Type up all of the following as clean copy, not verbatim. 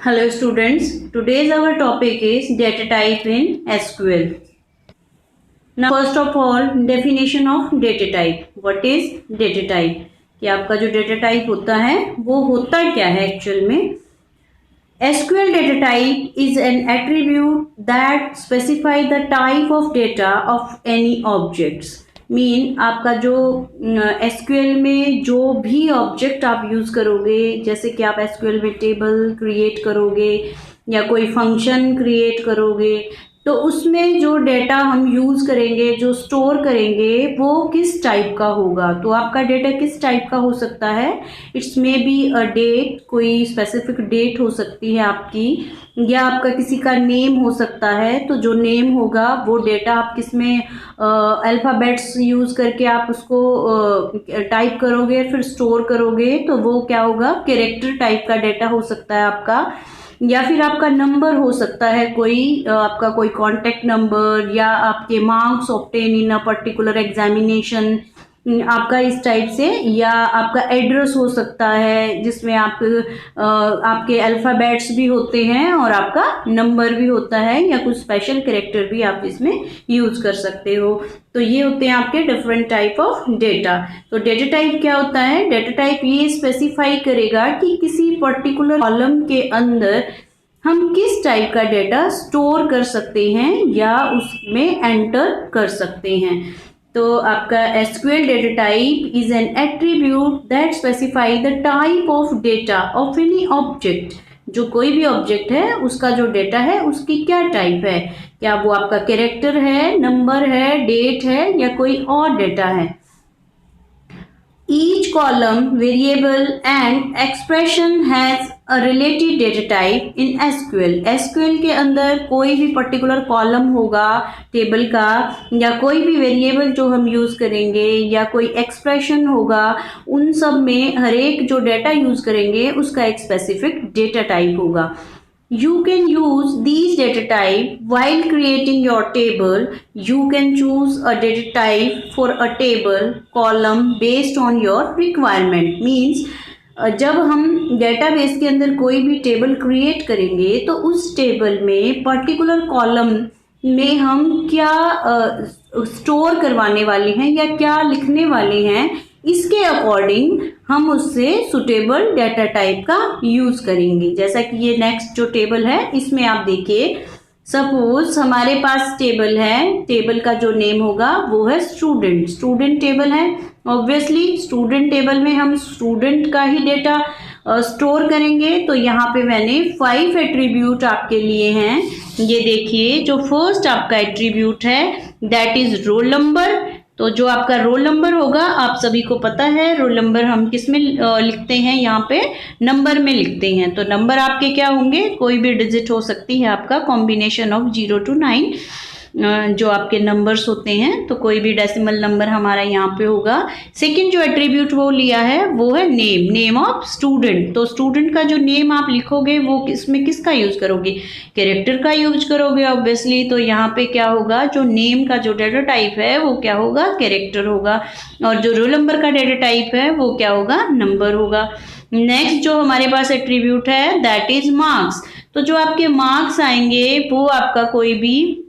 Hello students, today's our topic is data type in SQL. Now first of all, definition of data type. What is data type? कि आपका जो data type होता है वो होता क्या है एक्चुअल में? SQL data type is an attribute that specify the type of data of any objects. Mean आपका जो SQL में जो भी ऑब्जेक्ट आप यूज करोगे, जैसे कि आप SQL में टेबल क्रिएट करोगे या कोई फंक्शन क्रिएट करोगे, तो उसमें जो डेटा हम यूज करेंगे, जो स्टोर करेंगे, वो किस टाइप का होगा। तो आपका डेटा किस टाइप का हो सकता है? It's may be a date, कोई स्पेसिफिक डेट हो सकती है आपकी, या आपका किसी का नेम हो सकता है। तो जो नेम होगा वो डेटा आप किस में अल्फ़ाबेट्स यूज करके आप उसको टाइप करोगे, फिर स्टोर करोगे, तो वो क्या होगा? कैरेक्टर टाइप का डेटा हो सकता है आपका। या फिर आपका नंबर हो सकता है, कोई आपका कोई कॉन्टैक्ट नंबर, या आपके marks obtain in a particular examination, आपका इस टाइप से। या आपका एड्रेस हो सकता है जिसमें आपके अल्फ़ाबेट्स भी होते हैं और आपका नंबर भी होता है, या कुछ स्पेशल कैरेक्टर भी आप इसमें यूज कर सकते हो। तो ये होते हैं आपके डिफरेंट टाइप ऑफ डेटा। तो डेटा टाइप क्या होता है? डेटा टाइप ये स्पेसिफाई करेगा कि किसी पर्टिकुलर कॉलम के अंदर हम किस टाइप का डेटा स्टोर कर सकते हैं या उसमें एंटर कर सकते हैं। तो आपका SQL data type is an attribute that specify the type of data of any object. जो कोई भी ऑब्जेक्ट है उसका जो डेटा है उसकी क्या टाइप है, क्या वो आपका कैरेक्टर है, नंबर है, डेट है, या कोई और डेटा है। Each column, variable and expression has a related data type in SQL. SQL के अंदर कोई भी पर्टिकुलर कॉलम होगा टेबल का, या कोई भी वेरिएबल जो हम यूज करेंगे, या कोई एक्सप्रेशन होगा, उन सब में हर एक जो डेटा यूज करेंगे उसका एक स्पेसिफिक डेटा टाइप होगा। You can use these data type while creating your table. You can choose a data type for a table column based on your requirement. Means जब हम डेटाबेस के अंदर कोई भी टेबल क्रिएट करेंगे तो उस टेबल में पर्टिकुलर कॉलम में हम क्या स्टोर करवाने वाले हैं या क्या लिखने वाले हैं, इसके अकॉर्डिंग हम उससे सुटेबल डेटा टाइप का यूज करेंगे। जैसा कि ये नेक्स्ट जो टेबल है इसमें आप देखिए, सपोज हमारे पास टेबल है, टेबल का जो नेम होगा वो है स्टूडेंट। स्टूडेंट टेबल है, ऑब्वियसली स्टूडेंट टेबल में हम स्टूडेंट का ही डेटा स्टोर करेंगे। तो यहाँ पे मैंने 5 एट्रीब्यूट आपके लिए हैं। ये देखिए, जो फर्स्ट आपका एट्रीब्यूट है दैट इज रोल नंबर। तो जो आपका रोल नंबर होगा, आप सभी को पता है रोल नंबर हम किस में लिखते हैं, यहाँ पे नंबर में लिखते हैं। तो नंबर आपके क्या होंगे? कोई भी डिजिट हो सकती है आपका, कॉम्बिनेशन ऑफ 0 to 9 जो आपके नंबर्स होते हैं। तो कोई भी डेसिमल नंबर हमारा यहाँ पे होगा। सेकंड जो एट्रीब्यूट वो लिया है वो है नेम, नेम ऑफ स्टूडेंट। तो स्टूडेंट का जो नेम आप लिखोगे वो किसमें किसका यूज करोगे? कैरेक्टर का यूज करोगे ऑब्वियसली। तो यहाँ पे क्या होगा? जो नेम का जो डेटा टाइप है वो क्या होगा? कैरेक्टर होगा। और जो रोल नंबर का डेटा टाइप है वो क्या होगा? नंबर होगा। नेक्स्ट जो हमारे पास एट्रीब्यूट है दैट इज मार्क्स। तो जो आपके मार्क्स आएंगे वो आपका कोई भी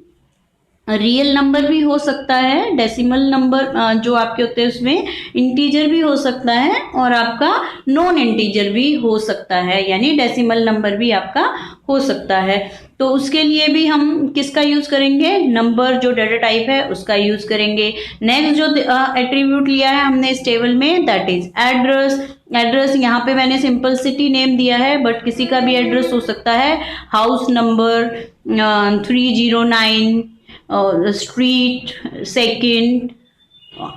रियल नंबर भी हो सकता है, डेसिमल नंबर जो आपके होते हैं उसमें इंटीजर भी हो सकता है, और आपका नॉन इंटीजर भी हो सकता है, यानी डेसिमल नंबर भी आपका हो सकता है। तो उसके लिए भी हम किसका यूज करेंगे? नंबर जो डेटा टाइप है उसका यूज करेंगे। नेक्स्ट जो एट्रीब्यूट लिया है हमने इस टेबल में दैट इज एड्रेस। एड्रेस यहाँ पे मैंने सिंपल सिटी नेम दिया है, बट किसी का भी एड्रेस हो सकता है। House number 309, street second,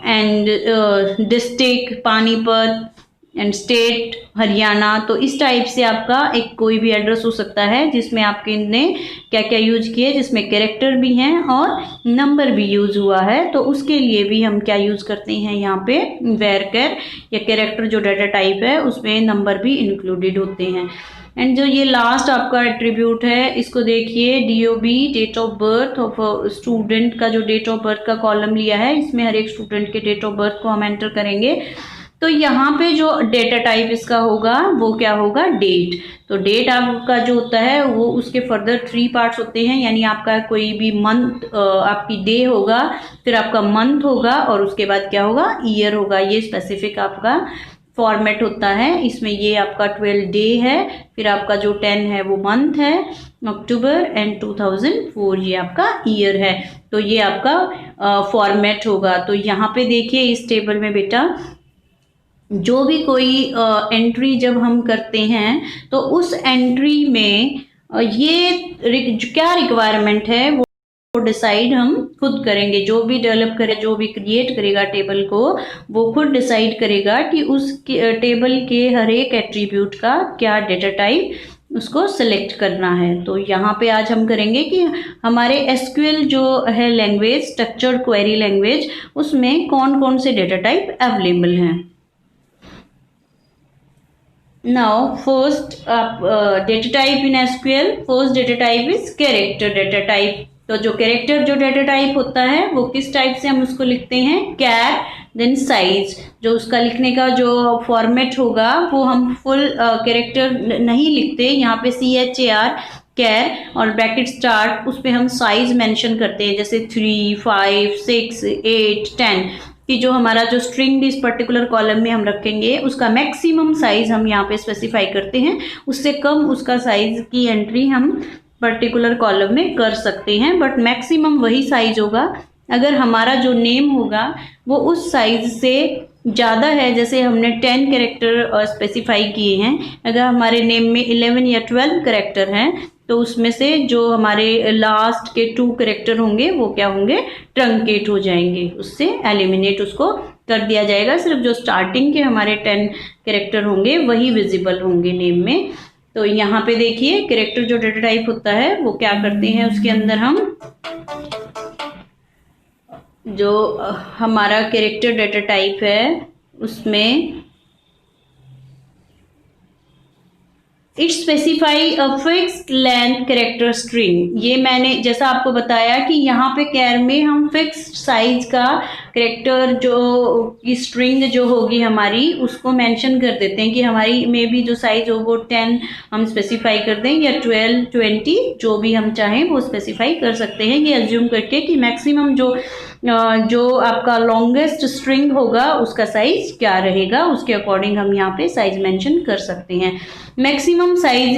and district Panipat, and state Haryana. तो इस टाइप से आपका एक कोई भी एड्रेस हो सकता है जिसमें आपके ने क्या क्या यूज किए, जिसमें कैरेक्टर भी हैं और नंबर भी यूज हुआ है। तो उसके लिए भी हम क्या यूज करते हैं यहाँ पे? वेरकर या कैरेक्टर जो डेटा टाइप है उसमें नंबर भी इंक्लूडेड होते हैं। एंड जो ये लास्ट आपका एट्रीब्यूट है इसको देखिए, DOB date of birth of student का जो डेट ऑफ बर्थ का कॉलम लिया है, इसमें हर एक स्टूडेंट के डेट ऑफ बर्थ को हम एंटर करेंगे। तो यहाँ पे जो डेटा टाइप इसका होगा वो क्या होगा, डेट। तो डेट आपका जो होता है वो उसके फर्दर 3 पार्ट्स होते हैं, यानी आपका कोई भी मंथ, आपकी डे होगा, फिर आपका मंथ होगा और उसके बाद क्या होगा, ईयर होगा। ये स्पेसिफिक आपका फॉर्मेट होता है। इसमें ये आपका 12 डे है, फिर आपका जो 10 है वो मंथ है, अक्टूबर, एंड 2004 ये आपका ईयर है। तो ये आपका फॉर्मेट होगा। तो यहाँ पे देखिए इस टेबल में बेटा जो भी कोई एंट्री जब हम करते हैं तो उस एंट्री में ये क्या रिक्वायरमेंट है वो डिसाइड हम खुद करेंगे। जो भी डेवलप करे, जो भी क्रिएट करेगा टेबल को, वो खुद डिसाइड करेगा कि उस टेबल के हर एक एट्रीब्यूट का क्या डेटा टाइप उसको सिलेक्ट करना है। तो यहाँ पे आज हम करेंगे कि हमारे एसक्यूएल जो है लैंग्वेज, स्ट्रक्चर्ड क्वेरी लैंग्वेज, उसमें कौन कौन से डेटा टाइप अवेलेबल हैं। Now first data type in SQL, first data type is character data type। तो जो कैरेक्टर जो डेटा टाइप होता है वो किस टाइप से हम उसको लिखते हैं, कैर, देन साइज। जो उसका लिखने का जो फॉर्मेट होगा वो हम फुल कैरेक्टर नहीं लिखते, यहाँ पे CHAR कैर और ब्रैकेट स्टार्ट, उस पर हम साइज मेंशन करते हैं, जैसे 3, 5, 6, 8, 10 कि जो हमारा जो स्ट्रिंग इस पर्टिकुलर कॉलम में हम रखेंगे उसका मैक्सिमम साइज हम यहाँ पे स्पेसिफाई करते हैं। उससे कम उसका साइज की एंट्री हम पर्टिकुलर कॉलम में कर सकते हैं, बट मैक्सिमम वही साइज होगा। अगर हमारा जो नेम होगा वो उस साइज से ज़्यादा है, जैसे हमने 10 कैरेक्टर स्पेसिफाई किए हैं, अगर हमारे नेम में 11 या 12 कैरेक्टर हैं तो उसमें से जो हमारे लास्ट के 2 कैरेक्टर होंगे वो क्या होंगे, ट्रंकेट हो जाएंगे, उससे एलिमिनेट उसको कर दिया जाएगा। सिर्फ जो स्टार्टिंग के हमारे 10 कैरेक्टर होंगे वही विजिबल होंगे नेम में। तो यहाँ पे देखिए कैरेक्टर जो डेटा टाइप होता है वो क्या करते हैं, उसके अंदर हम जो हमारा कैरेक्टर डेटा टाइप है उसमें it specify a fixed length character string. ये मैंने जैसा आपको बताया कि यहाँ पे कैर में हम फिक्स्ड साइज का कैरेक्टर जो की स्ट्रिंग जो होगी हमारी उसको मेंशन कर देते हैं कि हमारी में भी जो साइज हो वो 10 हम स्पेसिफाई कर दें या 12, 20 जो भी हम चाहें वो स्पेसिफाई कर सकते हैं, ये अज्यूम करके कि मैक्सिमम जो आपका लॉन्गेस्ट स्ट्रिंग होगा उसका साइज क्या रहेगा, उसके अकॉर्डिंग हम यहाँ पे साइज मेंशन कर सकते हैं। Maximum size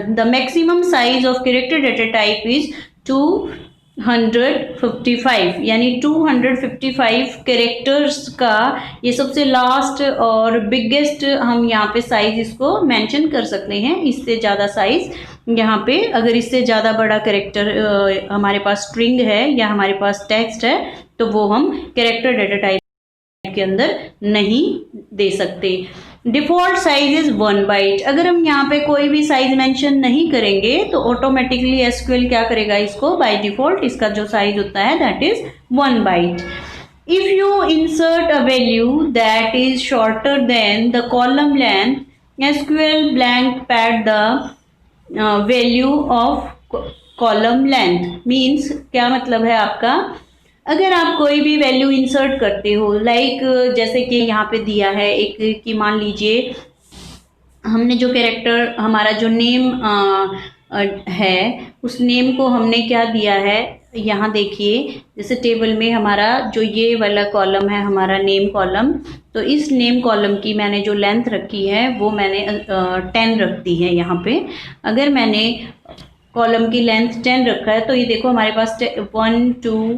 the maximum size of character data type is 255, यानी 255 कैरेक्टर्स का ये सबसे लास्ट और बिगेस्ट हम यहाँ पे साइज इसको मेंशन कर सकते हैं। इससे ज़्यादा साइज यहाँ पे अगर इससे ज़्यादा बड़ा कैरेक्टर हमारे पास स्ट्रिंग है या हमारे पास टेक्स्ट है तो वो हम कैरेक्टर डेटा टाइप के अंदर नहीं दे सकते। Default size is 1 byte. अगर हम यहाँ पे कोई भी साइज मेंशन नहीं करेंगे तो ऑटोमेटिकली एसक्यूएल क्या करेगा, इसको बाय डिफॉल्ट इसका जो साइज होता है that is 1 byte. If you insert a value that is shorter than the column length, SQL blank pad the value of column length. Means क्या मतलब है आपका, अगर आप कोई भी वैल्यू इंसर्ट करते हो, लाइक जैसे कि यहाँ पे दिया है एक कि मान लीजिए हमने जो कैरेक्टर हमारा जो नेम है उस नेम को हमने क्या दिया है, यहाँ देखिए जैसे टेबल में हमारा जो ये वाला कॉलम है हमारा नेम कॉलम, तो इस नेम कॉलम की मैंने जो लेंथ रखी है वो मैंने 10 रख दी है। यहाँ पे अगर मैंने कॉलम की लेंथ 10 रखा है तो ये देखो हमारे पास 1 2,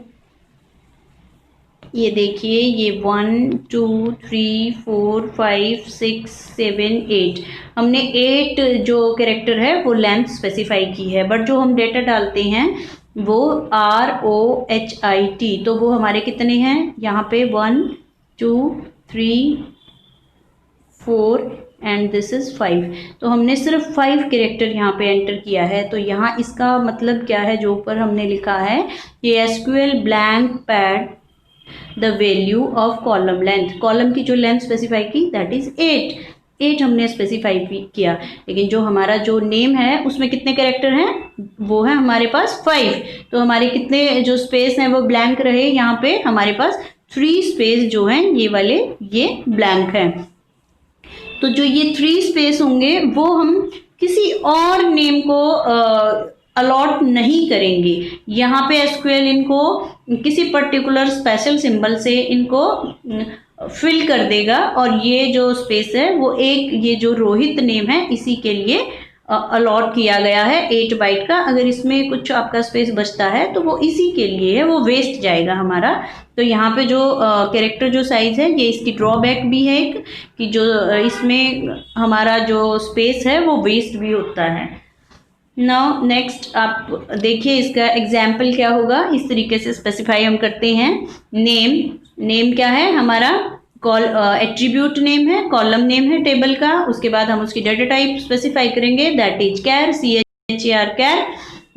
ये देखिए ये 1 2 3 4 5 6 7 8, हमने 8 जो कैरेक्टर है वो लेंथ स्पेसिफाई की है, बट जो हम डेटा डालते हैं वो ROHIT, तो वो हमारे कितने हैं यहाँ पे 1 2 3 4 एंड दिस इज 5। तो हमने सिर्फ 5 कैरेक्टर यहाँ पे एंटर किया है। तो यहाँ इसका मतलब क्या है, जो ऊपर हमने लिखा है कि SQL blank pad the value of column length, column की जो लेंथ स्पेसिफाई की दैट इज 8 हमने स्पेसिफाई किया, लेकिन जो हमारा जो नेम है उसमें कितने कैरेक्टर हैं, वो है हमारे पास 5। तो हमारे कितने जो स्पेस हैं वो ब्लैंक रहे, यहाँ पे हमारे पास 3 स्पेस जो हैं ये वाले ये ब्लैंक हैं। तो जो ये 3 स्पेस होंगे वो हम किसी और नेम को अलॉट नहीं करेंगे। यहाँ पे एसक्यूएल इनको किसी पर्टिकुलर स्पेशल सिंबल से इनको फिल कर देगा और ये जो स्पेस है वो एक ये जो रोहित नेम है इसी के लिए अलॉट किया गया है 8 बाइट का। अगर इसमें कुछ आपका स्पेस बचता है तो वो इसी के लिए है, वो वेस्ट जाएगा हमारा। तो यहाँ पे जो कैरेक्टर जो साइज है ये इसकी ड्रॉबैक भी है एक कि जो इसमें हमारा जो स्पेस है वो वेस्ट भी होता है। नाउ नेक्स्ट आप देखिए इसका एग्जाम्पल क्या होगा। इस तरीके से स्पेसिफाई हम करते हैं। नेम क्या है हमारा एट्रीब्यूट नेम है, कॉलम नेम है टेबल का। उसके बाद हम उसकी डेटा टाइप स्पेसिफाई करेंगे that is char CHAR char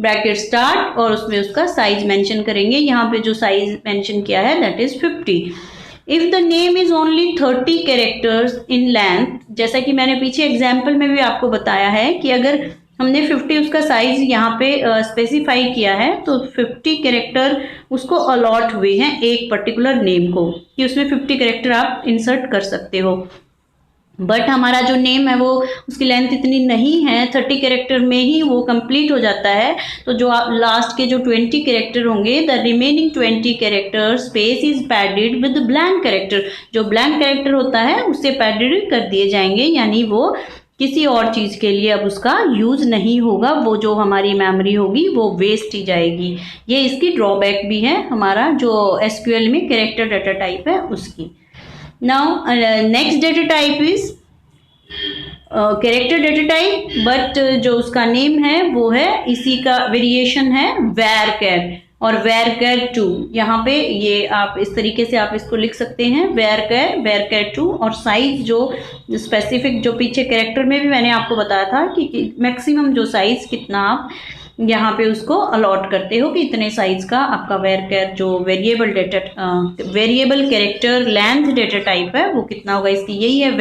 bracket start और उसमें उसका साइज मेंशन करेंगे। यहाँ पे जो साइज मेंशन किया है that is 50। If the name is only 30 characters in length, जैसा कि मैंने पीछे एग्जाम्पल में भी आपको बताया है कि अगर हमने 50 उसका साइज यहाँ पे स्पेसिफाई किया है तो 50 कैरेक्टर उसको अलॉट हुए हैं एक पर्टिकुलर नेम को कि उसमें 50 कैरेक्टर आप इंसर्ट कर सकते हो। बट हमारा जो नेम है वो उसकी लेंथ इतनी नहीं है, 30 कैरेक्टर में ही वो कंप्लीट हो जाता है। तो जो लास्ट के जो 20 कैरेक्टर होंगे the remaining 20 character space is padded with blank character. जो ब्लैंक कैरेक्टर होता है उससे पैडेड कर दिए जाएंगे, यानी वो किसी और चीज़ के लिए अब उसका यूज़ नहीं होगा, वो जो हमारी मेमोरी होगी वो वेस्ट ही जाएगी। ये इसकी ड्रॉबैक भी है हमारा जो एसक्यूएल में कैरेक्टर डाटा टाइप है उसकी। Now next data type is character data type, but जो उसका नेम है वो है इसी का वेरिएशन है varchar और varchar 2। यहाँ पे ये आप इस तरीके से आप इसको लिख सकते हैं varchar 2 और साइज जो स्पेसिफिक जो पीछे कैरेक्टर में भी मैंने आपको बताया था कि मैक्सिमम जो साइज कितना आप यहाँ पे उसको अलॉट करते हो कि इतने साइज का आपका varchar जो variable character length data type है वो कितना होगा इसकी। यही है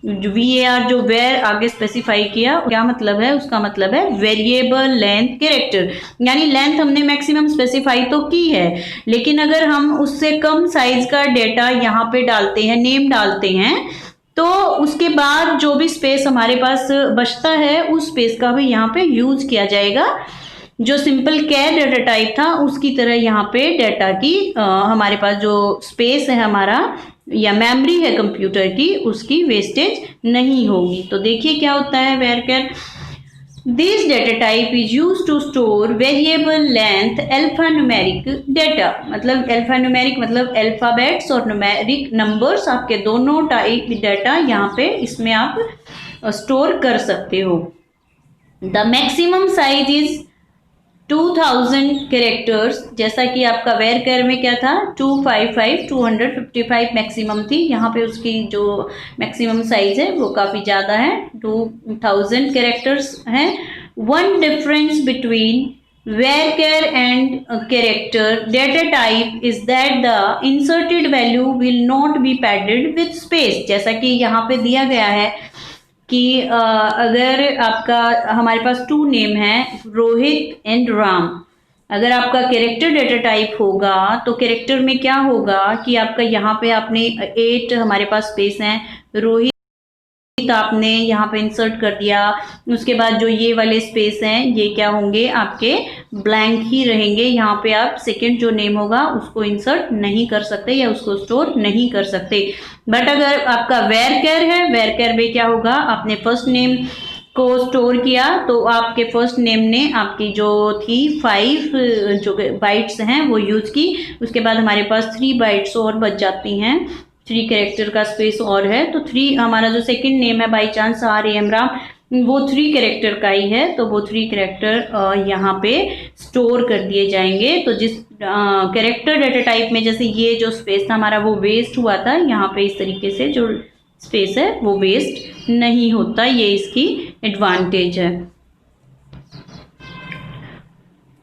VAR जो वेर आगे स्पेसिफाई किया क्या मतलब है, उसका मतलब है वेरिएबल लेंथ कैरेक्टर, यानी लेंथ हमने मैक्सिमम स्पेसिफाई तो की है लेकिन अगर हम उससे कम साइज का डेटा यहाँ पे डालते हैं, नेम डालते हैं, तो उसके बाद जो भी स्पेस हमारे पास बचता है उस स्पेस का भी यहाँ पे यूज किया जाएगा। जो सिंपल कैर डाटा टाइप था उसकी तरह यहाँ पे डाटा की हमारे पास जो स्पेस है हमारा या मेमोरी है कंप्यूटर की उसकी वेस्टेज नहीं होगी। तो देखिए क्या होता है varchar this data type is use to store variable length alphanumeric data. मतलब अल्फान्यूमेरिक मतलब अल्फाबेट्स और न्यूमेरिक नंबर्स आपके दोनों टाइप डाटा यहाँ पे इसमें आप स्टोर कर सकते हो। The maximum size is 2000 characters, जैसा कि आपका varchar में क्या था 255 मैक्सिमम थी, यहाँ पे उसकी जो मैक्सिमम साइज है वो काफ़ी ज़्यादा है 2000 कैरेक्टर्स हैं। One difference between varchar and character data type is that the inserted value will not be padded with space. जैसा कि यहाँ पे दिया गया है कि अगर आपका हमारे पास 2 नेम है रोहित एंड राम, अगर आपका कैरेक्टर डेटा टाइप होगा तो कैरेक्टर में क्या होगा कि आपका यहाँ पे आपने 8 हमारे पास स्पेस हैं, रोहित आपने यहाँ पे इंसर्ट कर दिया, उसके बाद जो ये वाले स्पेस हैं ये क्या होंगे आपके ब्लैंक ही रहेंगे। यहाँ पे आप सेकंड जो नेम होगा उसको इंसर्ट नहीं कर सकते या उसको स्टोर नहीं कर सकते। बट अगर आपका varchar है, varchar में क्या होगा आपने फर्स्ट नेम को स्टोर किया तो आपके फर्स्ट नेम ने आपकी जो थी 5 जो बाइट्स हैं वो यूज की, उसके बाद हमारे पास 3 बाइट्स और बच जाती हैं, 3 कैरेक्टर का स्पेस और है। तो 3 हमारा जो सेकंड नेम है बाई चांस RAM राम वो 3 कैरेक्टर का ही है, तो वो 3 कैरेक्टर यहाँ पे स्टोर कर दिए जाएंगे। तो जिस कैरेक्टर डेटा टाइप में जैसे ये जो स्पेस था हमारा वो वेस्ट हुआ था, यहाँ पे इस तरीके से जो स्पेस है वो वेस्ट नहीं होता, ये इसकी एडवांटेज है।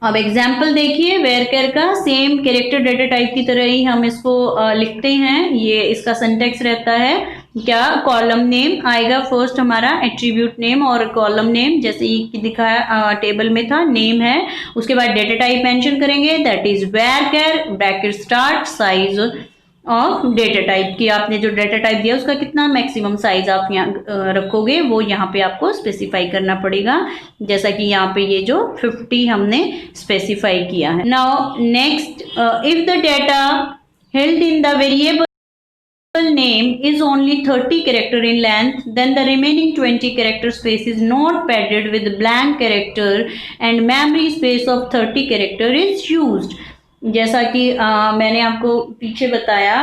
अब एग्जाम्पल देखिए varchar का, सेम कैरेक्टर डेटा टाइप की तरह ही हम इसको लिखते हैं। ये इसका सिंटैक्स रहता है क्या, कॉलम नेम आएगा फर्स्ट हमारा एट्रीब्यूट नेम और कॉलम नेम जैसे कि दिखाया टेबल में था नेम है, उसके बाद डेटा टाइप मेंशन करेंगे that is varchar bracket start size of data type की, आपने जो डेटा टाइप दिया उसका कितना मैक्सिमम साइज आप यहाँ रखोगे वो यहाँ पे आपको स्पेसिफाई करना पड़ेगा, जैसा कि यहाँ पे ये जो 50 हमने स्पेसिफाई किया है। Now next, if the data held in the variable name is only 30 character in length, then the remaining 20 character space is not padded with blank character and memory space of 30 character is used। जैसा कि मैंने आपको पीछे बताया,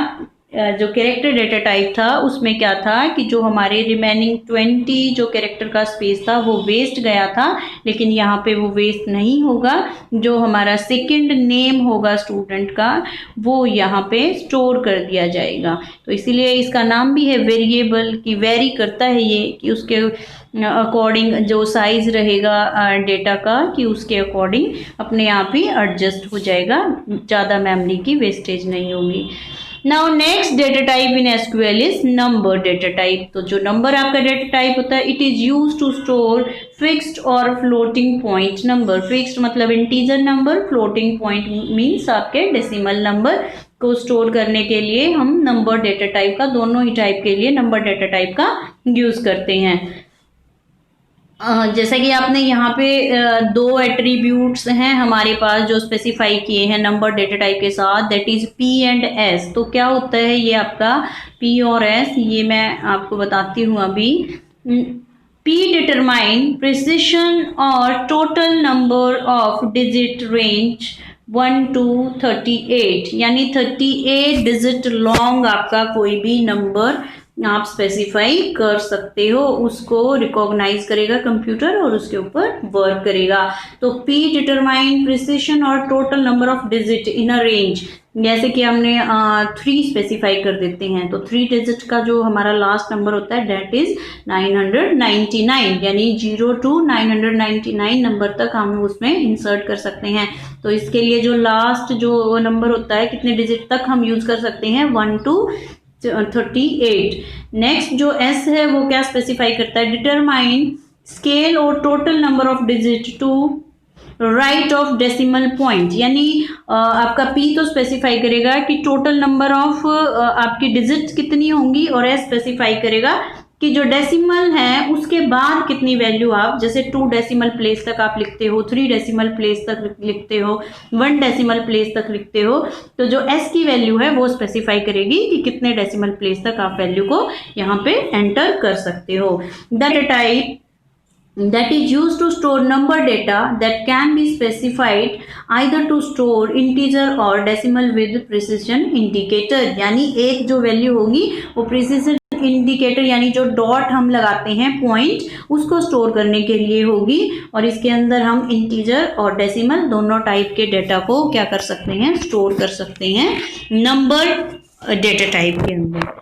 जो character data type था उसमें क्या था कि जो हमारे रिमेनिंग 20 जो कैरेक्टर का स्पेस था वो वेस्ट गया था, लेकिन यहाँ पे वो वेस्ट नहीं होगा। जो हमारा सेकंड नेम होगा स्टूडेंट का वो यहाँ पे स्टोर कर दिया जाएगा। तो इसीलिए इसका नाम भी है वेरिएबल, कि वेरी करता है ये कि उसके अकॉर्डिंग जो साइज रहेगा डेटा का कि उसके अकॉर्डिंग अपने आप ही एडजस्ट हो जाएगा, ज़्यादा मेमोरी की वेस्टेज नहीं होगी। Now next data type in SQL is number data type. तो जो नंबर आपका डेटा टाइप होता है, it is use to store fixed और फ्लोटिंग पॉइंट नंबर। फिक्स्ड मतलब integer number, floating point means आपके डेसिमल नंबर को स्टोर करने के लिए हम नंबर डेटा टाइप का, दोनों ही टाइप के लिए नंबर डेटा टाइप का यूज करते हैं। जैसा कि आपने यहाँ पे दो एट्रीब्यूट्स हैं हमारे पास जो स्पेसिफाई किए हैं नंबर डेटा टाइप के साथ, that is P and S. तो क्या होता है ये आपका पी और एस, ये मैं आपको बताती हूँ अभी। पी डिटरमाइन प्रिसिशन और total number of digit range 1 to 38, यानी 38 डिजिट लॉन्ग आपका कोई भी नंबर आप स्पेसिफाई कर सकते हो, उसको रिकॉग्नाइज करेगा कंप्यूटर और उसके ऊपर वर्क करेगा। तो P डिटरमाइन प्रिसिशन और total number of digit in a range, जैसे कि हमने 3 स्पेसिफाई कर देते हैं, तो 3 डिजिट का जो हमारा लास्ट नंबर होता है डेट इज 999, यानी 0 to 999 नंबर तक हम उसमें इंसर्ट कर सकते हैं। तो इसके लिए जो लास्ट जो नंबर होता है कितने डिजिट तक हम यूज कर सकते हैं, 1 to 38। नेक्स्ट जो एस है वो क्या स्पेसिफाई करता है, डिटरमाइन स्केल और total number of digit to right of decimal point, यानी आपका पी तो स्पेसिफाई करेगा कि टोटल नंबर ऑफ आपकी डिजिट कितनी होंगी, और एस स्पेसिफाई करेगा कि जो डेसिमल है उसके बाद कितनी वैल्यू आप, जैसे 2 डेसिमल प्लेस तक आप लिखते हो, 3 डेसिमल प्लेस तक लिखते हो, 1 डेसिमल प्लेस तक लिखते हो, तो जो एस की वैल्यू है वो स्पेसिफाई करेगी कि कितने डेसिमल प्लेस तक आप वैल्यू को यहाँ पे एंटर कर सकते हो। Data type that is used to store number data that can be specified either to store integer or decimal with precision indicator, यानी एक जो वैल्यू होगी वो प्रिसिजन इंडिकेटर यानी जो डॉट हम लगाते हैं पॉइंट, उसको स्टोर करने के लिए होगी, और इसके अंदर हम इंटीजर और डेसिमल दोनों टाइप के डेटा को क्या कर सकते हैं, स्टोर कर सकते हैं नंबर डेटा टाइप के अंदर।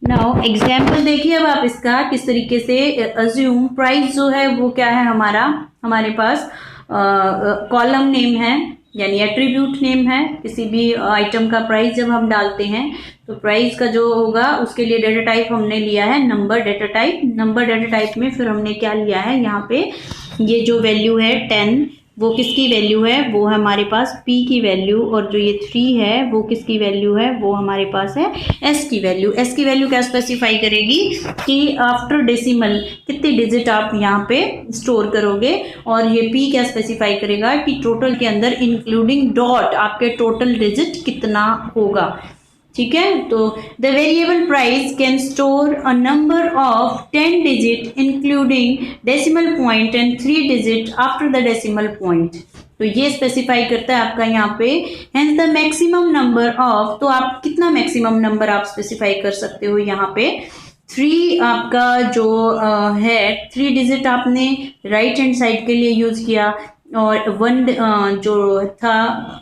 नाउ एग्जाम्पल देखिए अब आप इसका किस तरीके से अज्यूम। प्राइस जो है वो क्या है हमारे पास कॉलम नेम है, यानी एट्रीब्यूट नेम है। किसी भी आइटम का प्राइस जब हम डालते हैं तो प्राइस का जो होगा उसके लिए डेटा टाइप हमने लिया है number data type. Number data type में फिर हमने क्या लिया है, यहाँ पे ये जो वैल्यू है 10 वो किसकी वैल्यू है, वो है हमारे पास P की वैल्यू, और जो ये 3 है वो किसकी वैल्यू है, वो हमारे पास है S की वैल्यू। S की वैल्यू क्या स्पेसिफाई करेगी कि आफ्टर डेसिमल कितने डिजिट आप यहाँ पे स्टोर करोगे, और ये P क्या स्पेसिफाई करेगा कि टोटल के अंदर इंक्लूडिंग डॉट आपके टोटल डिजिट कितना होगा। ठीक है, तो the variable price can store a number of 10 digit including decimal point and 3 digit after the decimal point. तो ये स्पेसिफाई करता है आपका यहाँ पे hence the maximum number of, तो आप कितना मैक्सिमम नंबर आप स्पेसिफाई कर सकते हो यहाँ पे 3 आपका जो है 3 डिजिट आपने राइट हैंड साइड के लिए यूज किया, और 1 जो था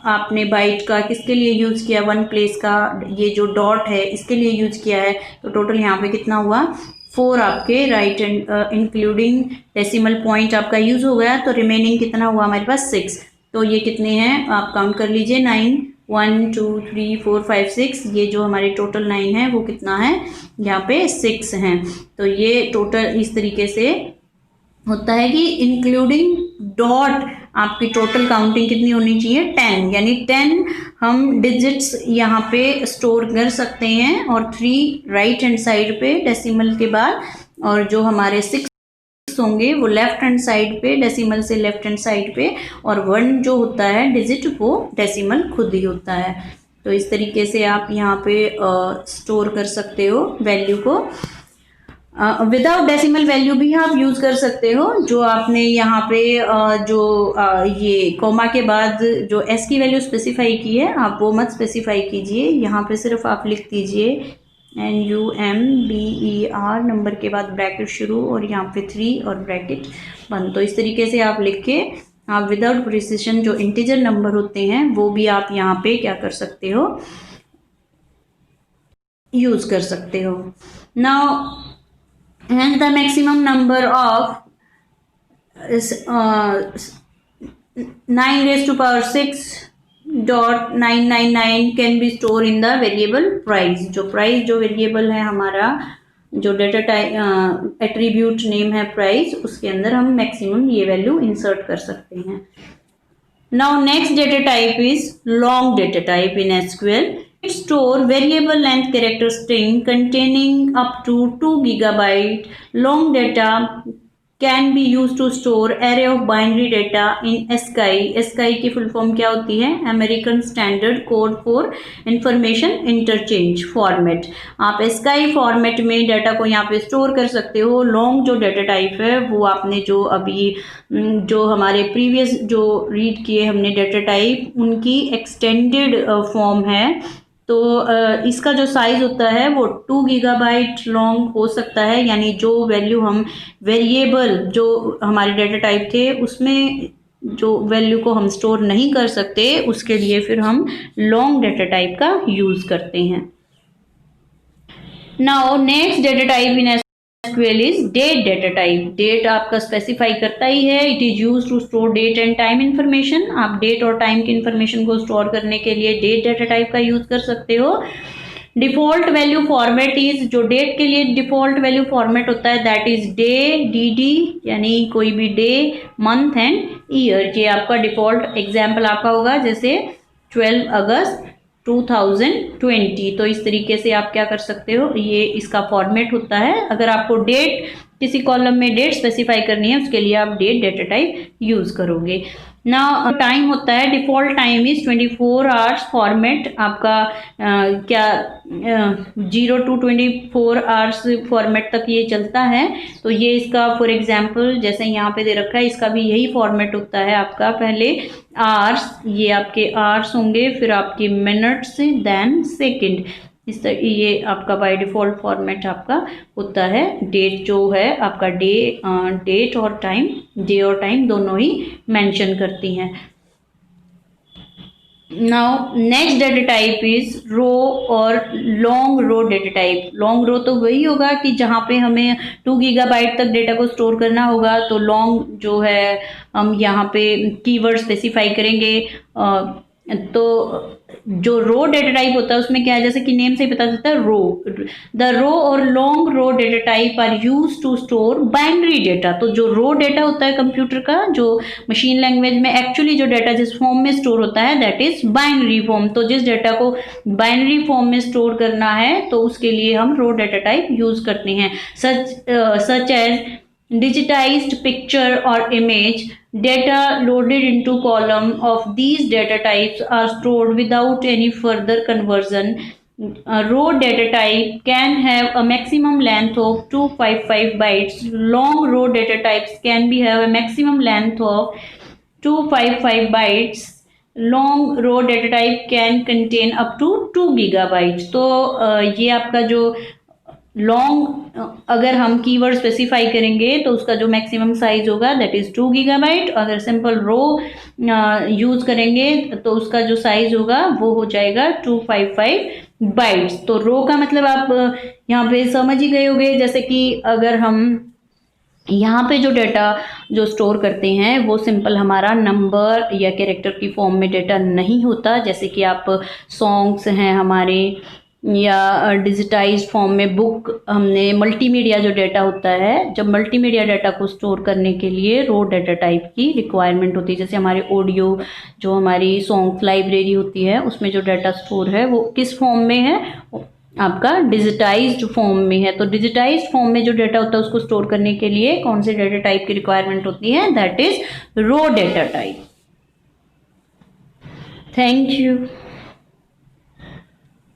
आपने बाइट का किसके लिए यूज किया, 1 प्लेस का ये जो डॉट है इसके लिए यूज किया है, तो टोटल यहाँ पे कितना हुआ 4 आपके right and including decimal point आपका यूज हो गया, तो रिमेनिंग कितना हुआ हमारे पास 6। तो ये कितने हैं आप काउंट कर लीजिए, 9 1 2 3 4 5 6, ये जो हमारे टोटल 9 है वो कितना है यहाँ पे 6 हैं। तो ये टोटल इस तरीके से होता है कि इंक्लूडिंग डॉट आपकी टोटल काउंटिंग कितनी होनी चाहिए 10, यानी 10 हम डिजिट्स यहाँ पे स्टोर कर सकते हैं और 3 राइट हैंड साइड पे डेसिमल के बाद, और जो हमारे 6 होंगे वो लेफ्ट हैंड साइड पे डेसिमल से लेफ्ट हैंड साइड पे, और 1 जो होता है डिजिट वो डेसिमल खुद ही होता है। तो इस तरीके से आप यहाँ पे स्टोर कर सकते हो वैल्यू को। विदाउट डेसिमल वैल्यू भी आप यूज कर सकते हो। जो आपने यहाँ पे ये कॉमा के बाद जो एस की वैल्यू स्पेसिफाई की है आप वो मत स्पेसिफाई कीजिए, यहाँ पे सिर्फ आप लिख दीजिए NUMBER नंबर के बाद ब्रैकेट शुरू और यहाँ पे 3 और ब्रैकेट बंद। तो इस तरीके से आप लिख के आप विदाउट प्रिसिशन जो इंटीजर नंबर होते हैं वो भी आप यहाँ पे क्या कर सकते हो, यूज कर सकते हो। Now and the maximum number of 9^6.999 can be stored in the variable price। जो प्राइस जो वेरिएबल है हमारा, जो डेटा टाइप एट्रीब्यूट नेम है प्राइस, उसके अंदर हम मैक्सिमम ये वैल्यू इंसर्ट कर सकते हैं। Now next data type is long data type इन SQL। Store variable length character string containing up to 2 GB long data can be used to store array of binary data in ASCII। ASCII की full form क्या होती है? American Standard Code for Information Interchange format. आप ASCII format में data को यहाँ पे store कर सकते हो। लॉन्ग जो डाटा टाइप है वो आपने जो अभी जो हमारे प्रीवियस जो रीड किए हमने डाटा टाइप, उनकी एक्सटेंडेड फॉर्म है। तो इसका जो साइज होता है वो 2 GB लॉन्ग हो सकता है, यानी जो वैल्यू हम वेरिएबल जो हमारे डाटा टाइप थे उसमें जो वैल्यू को हम स्टोर नहीं कर सकते, उसके लिए फिर हम लॉन्ग डाटा टाइप का यूज करते हैं। नाउ नेक्स्ट डाटा टाइप इन SQL is date data type। Date आपका स्पेसिफाई करता ही है, it is use to store date and time information. आप डेट और टाइम की इन्फॉर्मेशन को स्टोर करने के लिए डेट डाटा टाइप का यूज कर सकते हो। डिफॉल्ट वैल्यू फॉर्मेट इज, जो डेट के लिए डिफॉल्ट वैल्यू फॉर्मेट होता है दैट इज डे DD, यानी कोई भी डे, मंथ एंड ईयर। ये आपका डिफॉल्ट एग्जाम्पल आपका होगा जैसे 12 अगस्त 2020। तो इस तरीके से आप क्या कर सकते हो, ये इसका फॉर्मेट होता है। अगर आपको डेट किसी कॉलम में डेट स्पेसिफाई करनी है उसके लिए आप डेट डाटा टाइप यूज करोगे। ना टाइम होता है, default time is 24 hours format आपका क्या 0 to 24 आवर्स फॉर्मेट तक ये चलता है। तो ये इसका फॉर एग्जांपल जैसे यहाँ पे दे रखा है, इसका भी यही फॉर्मेट होता है आपका। पहले आवर्स, ये आपके आवर्स होंगे, फिर आपकी मिनट्स, देन सेकंड। इस तरह ये आपका बाय डिफॉल्ट फॉर्मेट आपका होता है। डेट जो है आपका डेट और टाइम, डे और टाइम दोनों ही मेंशन करती हैं। Now next data type is raw और long raw data type. Long raw तो वही होगा कि जहाँ पे हमें 2 GB तक डेटा को स्टोर करना होगा। तो लॉन्ग जो है हम यहाँ पे कीवर्ड स्पेसिफाई करेंगे। तो जो रो डेटा टाइप होता है उसमें क्या है, जैसे कि नेम से ही पता चलता है रो। द रो और long raw data type are use to store binary data. तो जो रो डेटा होता है कंप्यूटर का, जो मशीन लैंग्वेज में एक्चुअली जो डेटा जिस फॉर्म में स्टोर होता है दैट इज बाइनरी फॉर्म। तो जिस डेटा को बाइनरी फॉर्म में स्टोर करना है तो उसके लिए हम रो डेटा टाइप यूज करते हैं। Such as digitized picture or image data loaded into column of these data types are stored without any further conversion। Row data type can have a maximum length of 255 bytes। Long row data types can be have a maximum length of 255 bytes। Long row data type can contain up to 2 GB। तो ये आपका जो long अगर हम keyword specify करेंगे तो उसका जो मैक्सिमम साइज होगा दैट इज 2 GB। अगर सिंपल रो यूज करेंगे तो उसका जो साइज होगा वो हो जाएगा 255 बाइट्स। तो रो का मतलब आप यहाँ पे समझ ही गए होंगे, जैसे कि अगर हम यहाँ पे जो डेटा जो स्टोर करते हैं वो सिंपल हमारा नंबर या कैरेक्टर की फॉर्म में डेटा नहीं होता। जैसे कि आप सॉन्ग्स हैं हमारे, या डिजिटाइज्ड फॉर्म में बुक, हमने मल्टीमीडिया जो डाटा होता है, जब मल्टीमीडिया डाटा को स्टोर करने के लिए रो डाटा टाइप की रिक्वायरमेंट होती है। जैसे हमारे ऑडियो, जो हमारी सॉन्ग्स लाइब्रेरी होती है, उसमें जो डाटा स्टोर है वो किस फॉर्म में है, आपका डिजिटाइज्ड फॉर्म में है। तो डिजिटाइज्ड फॉर्म में जो डाटा होता है उसको स्टोर करने के लिए कौन से डाटा टाइप की रिक्वायरमेंट होती है, that is raw data type. Thank you.